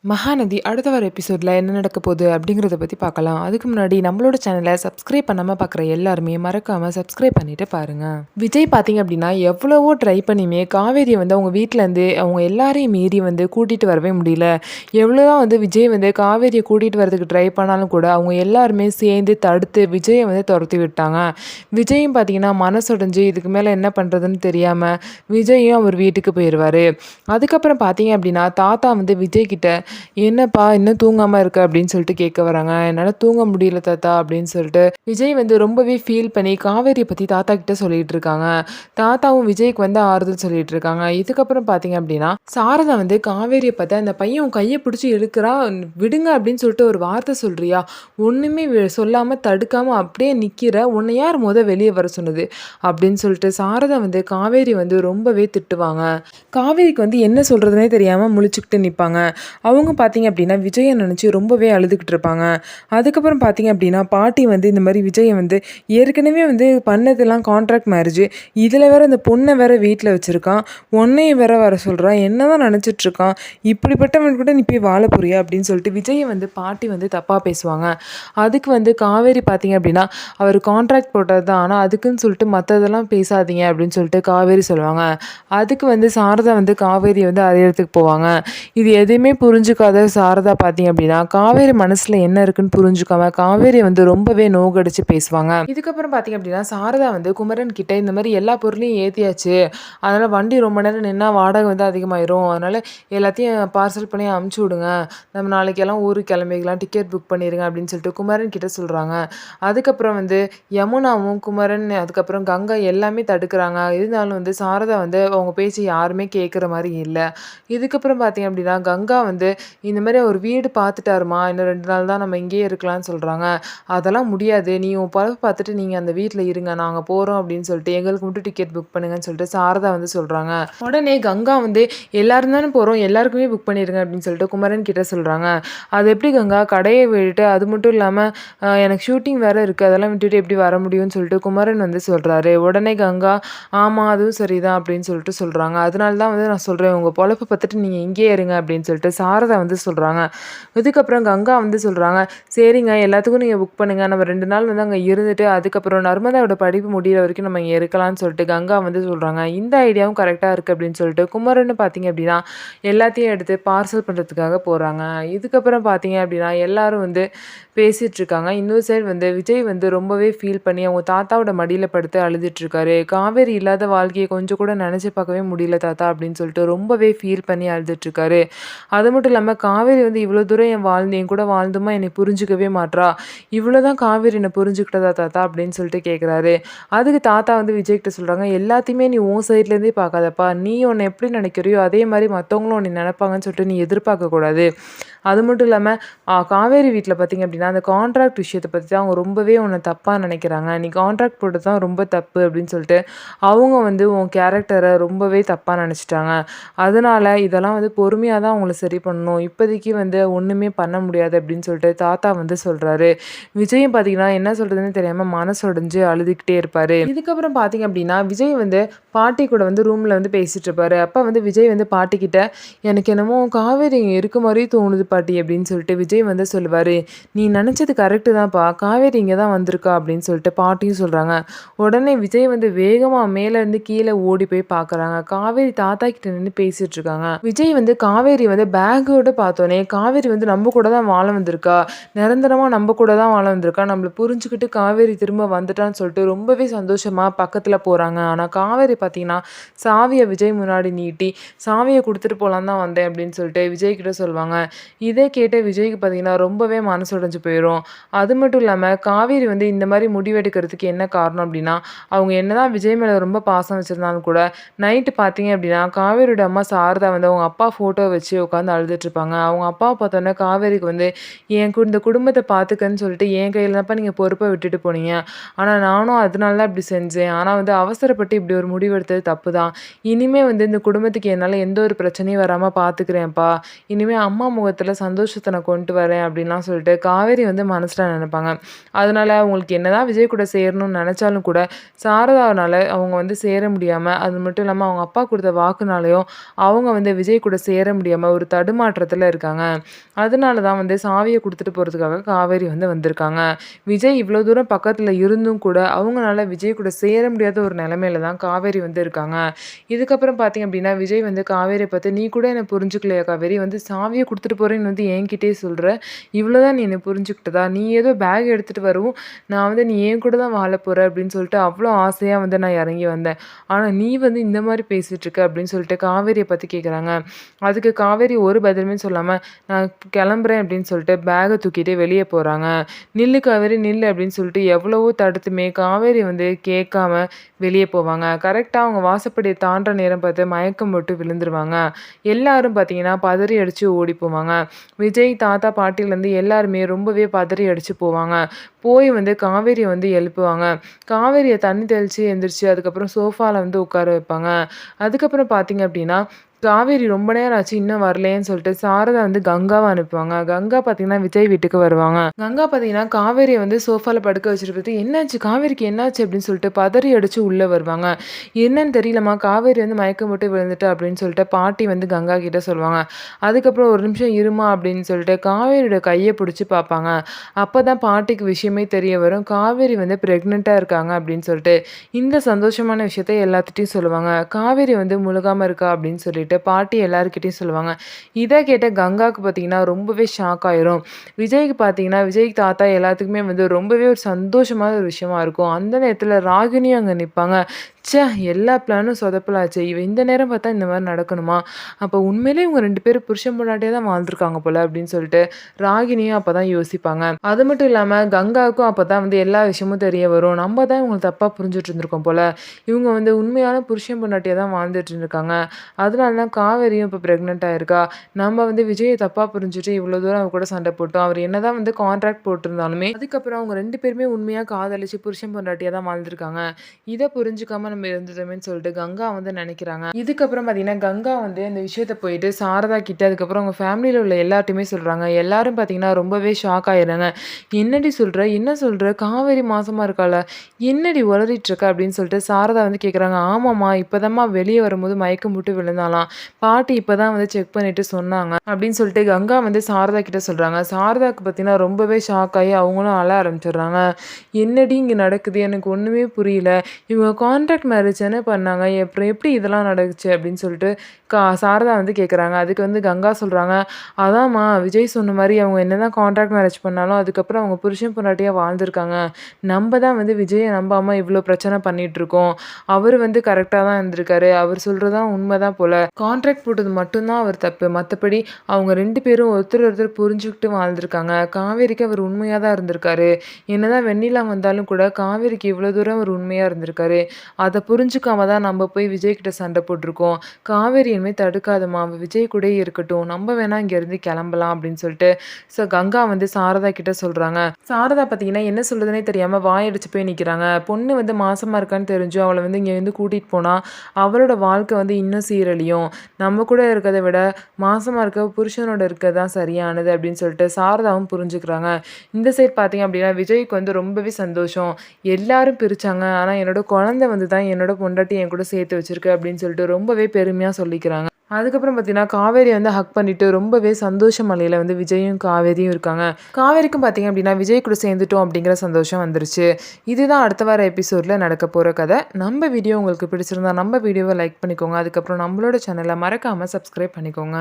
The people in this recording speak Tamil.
மகாநதி அடுத்த வர எபிசோடில் என்ன நடக்க போகுது அப்படிங்கிறத பற்றி பார்க்கலாம். அதுக்கு முன்னாடி நம்மளோட சேனலை சப்ஸ்கிரைப் பண்ணாமல் பார்க்குற எல்லாருமே மறக்காமல் சப்ஸ்கிரைப் பண்ணிட்டு பாருங்கள். விஜய் பார்த்தீங்க அப்படின்னா எவ்வளவோ ட்ரை பண்ணியுமே காவேரியை அவங்க வீட்டிலேருந்து அவங்க எல்லாரையும் மீறி கூட்டிகிட்டு வரவே முடியல. எவ்வளோதான் விஜய் காவேரியை கூட்டிகிட்டு வரதுக்கு ட்ரை பண்ணாலும் கூட அவங்க எல்லாருமே சேர்ந்து தடுத்து விஜயை துரத்தி விட்டாங்க. விஜயும் பார்த்தீங்கன்னா மனசுடைஞ்சு இதுக்கு மேலே என்ன பண்ணுறதுன்னு தெரியாமல் விஜயும் அவர் வீட்டுக்கு போயிடுவார். அதுக்கப்புறம் பார்த்தீங்க அப்படின்னா தாத்தா விஜய் கிட்ட என்னப்பா இன்னும் தூங்காமல் இருக்க அப்படின்னு சொல்லிட்டு கேட்க வராங்க. என்னால் தூங்க முடியல தாத்தா அப்படின்னு சொல்லிட்டு விஜய் ரொம்பவே ஃபீல் பண்ணி காவேரியை பற்றி தாத்தா கிட்ட சொல்லிட்டு இருக்காங்க. தாத்தாவும் விஜய்க்கு ஆறுதல் சொல்லிட்டு இருக்காங்க. இதுக்கப்புறம் பார்த்தீங்க அப்படின்னா சாரதா காவேரியை பார்த்து அந்த பையன் உன் கையை பிடிச்சி இழுக்கிறா விடுங்க அப்படின்னு சொல்லிட்டு ஒரு வார்த்தை சொல்றியா, ஒன்றுமே சொல்லாமல் தடுக்காமல் அப்படியே நிற்கிற, உன்னை யார் வெளியே வர சொன்னது அப்படின்னு சொல்லிட்டு சாரதா காவேரி ரொம்பவே திட்டுவாங்க. காவேரிக்கு என்ன சொல்கிறதுனே தெரியாமல் முழிச்சுக்கிட்டு நிற்பாங்க. அவங்க பார்த்தீங்க அப்படின்னா விஜயை நினச்சி ரொம்பவே அழுதுகிட்டு இருப்பாங்க. அதுக்கப்புறம் பார்த்தீங்க அப்படின்னா பாட்டி இந்த மாதிரி விஜயை ஏற்கனவே பண்ணதெல்லாம் கான்ட்ராக்ட் மேரேஜ், இதில் வேற இந்த பொண்ணை வேற வீட்டில் வச்சுருக்கான், ஒன்னையும் வேற வர சொல்கிறான், என்ன தான் நினச்சிட்ருக்கான், இப்படிப்பட்டவன் கூட நீ போய் வாழ போறியா அப்படின்னு சொல்லிட்டு விஜயை பாட்டி தப்பாக பேசுவாங்க. அதுக்கு காவேரி பார்த்தீங்க அப்படின்னா அவர் கான்ட்ராக்ட் போட்டது தான், ஆனால் அதுக்குன்னு சொல்லிட்டு மற்றதெல்லாம் பேசாதீங்க அப்படின்னு சொல்லிட்டு காவேரி சொல்லுவாங்க. அதுக்கு சாரதா காவேரி அறையறதுக்கு போவாங்க. இது எதையுமே புரிஞ்சுக்காத சாரதா பார்த்தீங்க அப்படின்னா காவேரி மனசில் என்ன இருக்குன்னு புரிஞ்சுக்காம காவேரி ரொம்பவே நோகடிச்சு பேசுவாங்க. இதுக்கப்புறம் பார்த்தீங்க அப்படின்னா சாரதா குமரன் கிட்ட இந்த மாதிரி எல்லா பொருளையும் ஏற்றியாச்சு, அதனால் வண்டி ரொம்ப நேரம் நின்னா வாடகை அதிகமாயிரும், அதனால் எல்லாத்தையும் பார்சல் பண்ணி அமுச்சு விடுங்க, நம்ம நாளைக்கு எல்லாம் ஊருக்கு கிளம்பிக்கலாம், டிக்கெட் புக் பண்ணிடுங்க அப்படின்னு சொல்லிட்டு குமரன் கிட்ட சொல்கிறாங்க. அதுக்கப்புறம் யமுனாவும் குமரன் அதுக்கப்புறம் கங்கா எல்லாமே தடுக்கிறாங்க. இருந்தாலும் சாரதா அவங்க பேச்சு யாருமே கேட்குற மாதிரி இல்லை. இதுக்கப்புறம் பார்த்தீங்க அப்படின்னா கங்கா இந்த மாதிரி ஒரு வீடு பார்த்துட்டாருமா, இன்னும் 2 நாள் தான் நம்ம இங்கேயே இருக்கலாம்னு சொல்கிறாங்க. அதெல்லாம் முடியாது, நீ உன் பழப்பு பார்த்துட்டு நீங்கள் அந்த வீட்டில் இருங்க, நாங்கள் போகிறோம் அப்படின்னு சொல்லிட்டு எங்களுக்கு மட்டும் டிக்கெட் புக் பண்ணுங்கன்னு சொல்லிட்டு சாரதா சொல்கிறாங்க. உடனே கங்கா எல்லாரும் தானே போகிறோம், எல்லாருக்குமே புக் பண்ணிடுங்க அப்படின்னு சொல்லிட்டு குமரன் கிட்ட சொல்கிறாங்க. அது எப்படி கங்கா, கடையை விட்டுட்டு அது மட்டும் இல்லாமல் எனக்கு ஷூட்டிங் வேறு இருக்குது, அதெல்லாம் விட்டுட்டு எப்படி வர முடியும்னு சொல்லிட்டு குமரன் சொல்கிறாரு. உடனே கங்கா ஆமாம் அதுவும் சரிதான் அப்படின்னு சொல்லிட்டு சொல்கிறாங்க. அதனால தான் நான் சொல்கிறேன், உங்கள் பொழப்பை பார்த்துட்டு நீங்கள் இங்கேயே இருங்க அப்படின்னு சொல்லிட்டு சாரதா சொல்கிறாங்க. இதுக்கப்புறம் கங்கா சொல்கிறாங்க, சரிங்க எல்லாத்துக்கும் நீங்கள் புக் பண்ணுங்கள், நம்ம 2 நாள் அங்கே இருந்துட்டு அதுக்கப்புறம் நர்மதாவோட படிப்பு முடிகிற வரைக்கும் நம்ம இங்கே இருக்கலாம்னு சொல்லிட்டு கங்கா சொல்கிறாங்க. இந்த ஐடியாவும் கரெக்டாக இருக்குது அப்படின்னு சொல்லிட்டு குமரன்னு பார்த்தீங்க அப்படின்னா எல்லாத்தையும் எடுத்து பார்சல் பண்ணுறதுக்காக போகிறாங்க. இதுக்கப்புறம் பார்த்தீங்க அப்படின்னா எல்லாரும் பேசிகிட்டு இருக்காங்க. இன்னொரு சைடு விஜய் ரொம்பவே ஃபீல் பண்ணி அவங்க தாத்தாவோட மடியில் படுத்து அழுதுட்டுருக்காரு. காவேரி இல்லாத வாழ்க்கையை கொஞ்சம் கூட நினச்சி பார்க்கவே முடியல தாத்தா அப்படின்னு சொல்லிட்டு ரொம்பவே ஃபீல் பண்ணி அழுதுட்டுருக்காரு. அது மட்டும் இல்லாமல் காவேரி இவ்வளோ தூரம் என் கூட வாழ்ந்துமா என்னை புரிஞ்சுக்கவே மாட்றா, இவ்வளோ தான் காவேரி என்னை புரிஞ்சுக்கிட்டதா தாத்தா அப்படின்னு சொல்லிட்டு கேட்குறாரு. அதுக்கு தாத்தா விஜய்கிட்ட சொல்கிறாங்க, எல்லாத்தையுமே நீ உன் சைட்லேருந்தே பார்க்காதப்பா, நீ உன்னை எப்படி நினைக்கிறியோ அதே மாதிரி மற்றவங்களும் உன்னை நினைப்பாங்கன்னு சொல்லிட்டு நீ எதிர்பார்க்கக்கூடாது. அது மட்டும் இல்லாமல் காவேரி வீட்டில் பார்த்திங்க அப்படின்னா அந்த கான்ட்ராக்ட் விஷயத்தை பற்றி தான் அவங்க ரொம்பவே உன்னை தப்பாக நினைக்கிறாங்க, நீ கான்ட்ராக்ட் போட்டு தான் ரொம்ப தப்பு அப்படின்னு சொல்லிட்டு அவங்க உன் கேரக்டரை ரொம்பவே தப்பாக நினச்சிட்டாங்க. அதனால் இதெல்லாம் பொறுமையாக தான் அவங்கள சரி பண்ணணும், இப்போதைக்கு ஒன்றுமே பண்ண முடியாது அப்படின்னு சொல்லிட்டு தாத்தா சொல்கிறாரு. விஜயும் பார்த்தீங்கன்னா என்ன சொல்கிறதுன்னு தெரியாமல் மனசுடைஞ்சு அழுதுகிட்டே இருப்பார். இதுக்கப்புறம் பார்த்தீங்க அப்படின்னா விஜய் பாட்டி கூட ரூமில் பேசிகிட்டு இருப்பார். அப்போ விஜய் பாட்டிக்கிட்ட எனக்கு என்னமோ காவேரி இங்கே இருக்க மாதிரி தோணுது பாட்டி அப்படின்னு சொல்லிட்டு விஜய் சொல்லுவார். நீ நினச்சது கரெக்டு தான்ப்பா, காவேரி இங்கே தான் வந்திருக்கா அப்படின்னு சொல்லிட்டு பாட்டியும் சொல்கிறாங்க. உடனே விஜய் வேகமாக மேலேருந்து கீழே ஓடி போய் பார்க்குறாங்க. காவேரி தாத்தா கிட்ட நின்று பேசிகிட்டு இருக்காங்க. விஜய் காவேரி பேக்கோடு பார்த்தோன்னே காவேரி நம்ம கூட தான் வாழ வந்திருக்கா, நிரந்தரமாக நம்ம கூட தான் வாழ வந்திருக்கா, நம்மளை புரிஞ்சுக்கிட்டு காவேரி திரும்ப வந்துட்டான்னு சொல்லிட்டு ரொம்பவே சந்தோஷமாக பக்கத்தில் போகிறாங்க. ஆனால் காவேரி பார்த்தீங்கன்னா சாவியை விஜய் முன்னாடி நீட்டி சாவியை கொடுத்துட்டு போகலான் தான் வந்தேன் அப்படின்னு சொல்லிட்டு விஜய்கிட்ட சொல்லுவாங்க. இதை கேட்டு விஜய்க்கு பார்த்தீங்கன்னா ரொம்பவே மனசுடைஞ்சு போயிடும். அது மட்டும் இல்லாமல் காவேரி இந்த மாதிரி முடிவெடுக்கிறதுக்கு என்ன காரணம் அப்படின்னா அவங்க என்னதான் விஜய் மேலே ரொம்ப பாசம் வச்சுருந்தாலும் கூட நைட்டு பார்த்தீங்க அப்படின்னா காவேரியோட அம்மா சாரதா அவங்க அப்பா ஃபோட்டோ வச்சு உட்காந்து அழுதுட்ருப்பாங்க. அவங்க அப்பாவை பார்த்தோன்னே காவேரிக்கு இந்த குடும்பத்தை பார்த்துக்கன்னு சொல்லிட்டு என் கையில் தான்ப்பா நீங்கள் பொறுப்பை விட்டுட்டு போனீங்க, ஆனால் நானும் அதனால தான் இப்படி செஞ்சேன், ஆனால் அவசரப்பட்டு இப்படி ஒரு முடிவு எடுத்தது தப்பு தான், இனிமேல் இந்த குடும்பத்துக்கு என்னால் எந்த ஒரு பிரச்சனையும் வராமல் பார்த்துக்கிறேன்ப்பா, இனிமேல் அம்மா முகத்தில் குடும்பத்தில சந்தோஷத்த நான் கொண்டு வரேன் அப்படின்லாம் சொல்லிட்டு காவேரி வந்து மனசுல நெனைப்பாங்க. அதனால அவங்களுக்கு என்னதான் விஜய் கூட சேரணும்னு நெனைச்சாலும் கூட, சாரதானால அவங்க வந்து சேர முடியாம, அது மட்டும் இல்லாம அவங்க அப்பா குடுத்த வாக்குனாலயும், அவங்க வந்து விஜய் கூட சேர முடியாம ஒரு தடுமாற்றத்தில இருக்காங்க. அதனால தான் வந்து சாவிய குடுத்துட்டு போறதுக்காக காவேரி வந்து வந்திருக்காங்க. விஜய் இவ்வளோ தூரம் பக்கத்துல இருந்தும் கூட, அவங்கனால விஜய் கூட சேர முடியாத ஒரு நிலைமையில தான் காவேரி வந்து இருக்காங்க. இதுக்கப்புறம் பார்த்தீங்க அப்படின்னா, விஜய் வந்து காவேரிய பார்த்து, "நீ கூட என்ன புரிஞ்சுக்கலையா காவேரி? வந்து சாவிய குடுத்துட்டு போறேன்னு வந்து என்கிட்டயே சொல்ற. இவ்வளோ தான் நீ என்ன புரிஞ்சுக்கிட்டதா? நீ ஏதோ பேக் எடுத்துட்டு வரவும், நான் வந்து நீ என் கூட தான் வாழப் போற அப்படின்னு சொல்லிட்டு அவ்வளோ ஆசையா வந்து நான் இறங்கி வந்தேன். ஆனா நீ வந்து இந்த மாரி பேசிட்டு இருக்க" அப்படின்னு சொல்லிட்டு காவேரிய பார்த்து கேட்குறாங்க. அதுக்கு காவேரி ஒரு பதிலுமே சொல்லாம, "நான் கிளம்புறேன்" அப்படின்னு சொல்லிட்டு பேக்க தூக்கிட்டு வெளிய போறாங்க. "நில்லு காவேரி நில்லு" அப்படின்னு சொல்லிட்டு எவ்வளவோ தடுத்துமே காவேரி வந்து கேட்காம வெளிய போவாங்க. கரெக்ட்டா அவங்க வாசப்படிய தாண்டுற நேரம் பார்த்து மயக்கம் போட்டு விழுந்துருவாங்க. எல்லாரும் பார்த்தீங்கன்னா, பதறி அடிச்சு ஓடி போவாங்க. விஜய், தாத்தா, பாட்டிலேருந்து எல்லாருமே ரொம்பவே பதறி அடிச்சு போவாங்க. போய் வந்து காவேரிய வந்து எழுப்புவாங்க. காவேரிய தண்ணி தெளிச்சு எந்திரிச்சு அதுக்கப்புறம் சோஃபால வந்து உட்கார வைப்பாங்க. அதுக்கப்புறம் பார்த்தீங்க அப்படின்னா, காவேரி ரொம்ப நேரம் ஆச்சு இன்னும் வரலையேன்னு சொல்லிட்டு சாரதா வந்து கங்காவ அனுப்புவாங்க. கங்கா பார்த்தீங்கன்னா, விஜய் வீட்டுக்கு வருவாங்க. கங்கா பார்த்தீங்கன்னா, காவேரிய வந்து சோஃபால படுக்க வச்சுட்டு பார்த்து, "என்னாச்சு? காவேரிக்கு என்னாச்சு?" அப்படின்னு சொல்லிட்டு பதறி அடிச்சு உள்ள வருவாங்க. "என்னன்னு தெரியலம்மா, காவேரி வந்து மயக்கம் போட்டு விழுந்துட்டா" அப்படின்னு சொல்லிட்டு பாட்டி வந்து கங்கா கிட்ட சொல்லுவாங்க. அதுக்கப்புறம் "ஒரு நிமிஷம் இரும்மா" அப்படின்னு சொல்லிட்டு காவேரியோட கைய பிடிச்சு பார்ப்பாங்க. அப்பதான் பாட்டிக்கு விஷயமே தெரிய வரும். காவேரி வந்து பிரெக்னன்ட்டா இருக்காங்க அப்படின்னு சொல்லிட்டு. இந்த சந்தோஷமான விஷயத்த எல்லாத்துட்டயும் சொல்லுவாங்க. "காவேரி வந்து முழுகாம இருக்கா" அப்படின்னு சொல்லிட்டு பாட்டி எல்லார்கிட்டயும் சொல்லுவாங்க. இத கேட்ட கங்காவுக்கு பார்த்தீங்கன்னா, ரொம்பவே ஷாக் ஆயிரும். விஜய்க்கு பார்த்தீங்கன்னா, விஜய் தாத்தா எல்லாத்துக்குமே வந்து ரொம்பவே ஒரு சந்தோஷமான ஒரு விஷயமா இருக்கும். அந்த நேரத்தில ராகினியும் அங்க நிப்பாங்க. ச்சே! எல்லா பிளானும் சொதப்பலாச்சே! இவ இந்த நேரம் பார்த்தா இந்த மாரி நடக்கணுமா? அப்போ உண்மையிலேயே இவங்க 2 பேரும் புருஷன் பொண்டாட்டியா தான் வாழ்ந்துருக்காங்க போல அப்படின்னு சொல்லிட்டு ராகினியும் அப்பதான் யோசிப்பாங்க. அது மட்டும் இல்லாம கங்காவுக்கும் அப்பதான் வந்து எல்லா விஷயமும் தெரிய வரும். நம்ம தான் இவங்கள தப்பா புரிஞ்சுட்டு இருந்திருக்கோம் போல. இவங்க வந்து உண்மையான புருஷன் பொண்டாட்டியா தான் வாழ்ந்துட்டு இருந்திருக்காங்க. அதனால தான் காவேரியும் இப்போ பிரெக்னன்ட் ஆயிருக்கா. நம்ம வந்து விஜய தப்பா புரிஞ்சுட்டு இவ்வளோ தூரம் அவர் கூட சண்டை போட்டோம். அவர் என்னதான் வந்து கான்ட்ராக்ட் போட்டிருந்தாலுமே, அதுக்கப்புறம் அவங்க 2 பேருமே உண்மையா காதலிச்சு புருஷன் பொண்டாட்டியா தான் வாழ்ந்துருக்காங்க. இத புரிஞ்சுக்காம நம்ம இருந்துட்டோமேன்னு சொல்லிட்டு கங்கா வந்து நினைக்கிறாங்க. இதுக்கப்புறம் பார்த்தீங்கன்னா, கங்கா வந்து இந்த விஷயத்த போயிட்டு சாரதா கிட்ட, அதுக்கப்புறம் அவங்க ஃபேமிலில உள்ள எல்லார்ட்டயுமே சொல்றாங்க. எல்லாரும் பார்த்தீங்கன்னா, ரொம்பவே ஷாக் ஆயிடுறாங்க. "என்னடி சொல்ற? என்ன சொல்ற? காவேரி மாசமா இருக்காளா? என்னடி உளறிட்டு இருக்க?" அப்படின்னு சொல்லிட்டு சாரதா வந்து கேட்குறாங்க. "ஆமாம்மா, இப்பதாம்மா வெளிய வரும்போது மயக்கம் போட்டு விழுந்தாளாம். பாட்டி இப்பதான் வந்து செக் பண்ணிட்டு சொன்னாங்க" அப்படின்னு சொல்லிட்டு கங்கா வந்து சாரதா கிட்ட சொல்றாங்க. சாரதாக்கு பார்த்தீங்கன்னா, ரொம்பவே ஷாக் ஆகி அவங்களும் அழ ஆரம்பிச்சுடுறாங்க. "என்னடி இங்க நடக்குது? எனக்கு ஒண்ணுமே புரியல. இவங்க கான்ட்ராக்ட் மேரேஜ் தானே பண்ணாங்க. அப்புறம் எப்படி இதெல்லாம் நடந்துச்சு?" அப்படின்னு சொல்லிட்டு சாரதா வந்து கேட்குறாங்க. அதுக்கு வந்து கங்கா சொல்றாங்க, "அதாம்மா, விஜய் சொன்ன மாரி அவங்க என்னதான் கான்ட்ராக்ட் மேரேஜ் பண்ணாலும், அதுக்கப்புறம் அவங்க புருஷன் பொண்டாட்டியா வாழ்ந்துருக்காங்க. நம்ம தான் வந்து விஜய நம்பாம இவ்ளோ பிரச்சனை பண்ணிட்டுருக்கோம். அவரு வந்து கரெக்ட்டா தான் இருந்திருக்காரு. அவர் சொல்றது தான் உண்ம தான் போல. கான்ட்ராக்ட் போட்டது மட்டும் தான் அவர் தப்பு. மத்தபடி அவங்க 2 பேரும் ஒருத்தர் ஒருத்தர் புரிஞ்சுகிட்டு வாழ்ந்துருக்காங்க. காவேரிக்கு அவர் உண்மையா தான் இருந்திருக்காரு. என்னதான் வெண்ணிலா வந்தாலும் கூட காவேரிக்கு இவ்வளோ தூரம் அவர் உண்மையா இருந்திருக்காரு. அத புரிஞ்சுக்காம தான் நம்ம போய் விஜய் கிட்ட சண்டை போட்டுருக்கோம். காவேரி இனிமே தடுக்காதம்மா. அவ விஜய் கூடயே இருக்கட்டும். நம்ம வேணா இங்கேருந்து கிளம்பலாம்" அப்படின்னு சொல்லிட்டு கங்கா வந்து சாரதா கிட்ட சொல்றாங்க. சாரதா பார்த்தீங்கன்னா, என்ன சொல்றதுன்னே தெரியாம வாயடிச்சு போய் நிக்கிறாங்க. பொண்ணு வந்து மாசமா இருக்கான்னு தெரிஞ்சும் அவள வந்து இங்கேருந்து கூட்டிட்டு போனா, அவளோட வாழ்க்கை வந்து இன்னும் சீரழியும். நம்ம கூட இருக்கிறத விட மாசமா இருக்க புருஷனோட இருக்கிறது தான் சரியானது அப்படின்னு சொல்லிட்டு சாரதாவும் புரிஞ்சுக்கிறாங்க. இந்த சைட் பார்த்தீங்க அப்படின்னா, விஜய்க்கு வந்து ரொம்பவே சந்தோஷம். எல்லாரும் பிரிச்சாங்க. ஆனா என்னோட குழந்தை வந்து தான் என்னோட பொண்டாட்டி என் கூட சேர்த்து வச்சிருக்கு அப்படின்னு சொல்லிட்டு ரொம்பவே பெருமையா சொல்லிக்கிறாங்க. அதுக்கப்புறம் பார்த்தீங்கன்னா, காவேரிய வந்து ஹக் பண்ணிட்டு ரொம்பவே சந்தோஷ மலையில வந்து விஜயும், காவேரியும் இருக்காங்க. காவேரிக்கும் பார்த்தீங்க அப்படின்னா, விஜய் கூட சேர்ந்துட்டோம் அப்படிங்கிற சந்தோஷம் வந்துருச்சு. இதுதான் அடுத்த வார எபிசோட்ல நடக்க போற கதை. நம்ம வீடியோ உங்களுக்கு பிடிச்சிருந்தா நம்ம வீடியோவ லைக் பண்ணிக்கோங்க. அதுக்கப்புறம் நம்மளோட சேனல மறக்காம சப்ஸ்கிரைப் பண்ணிக்கோங்க.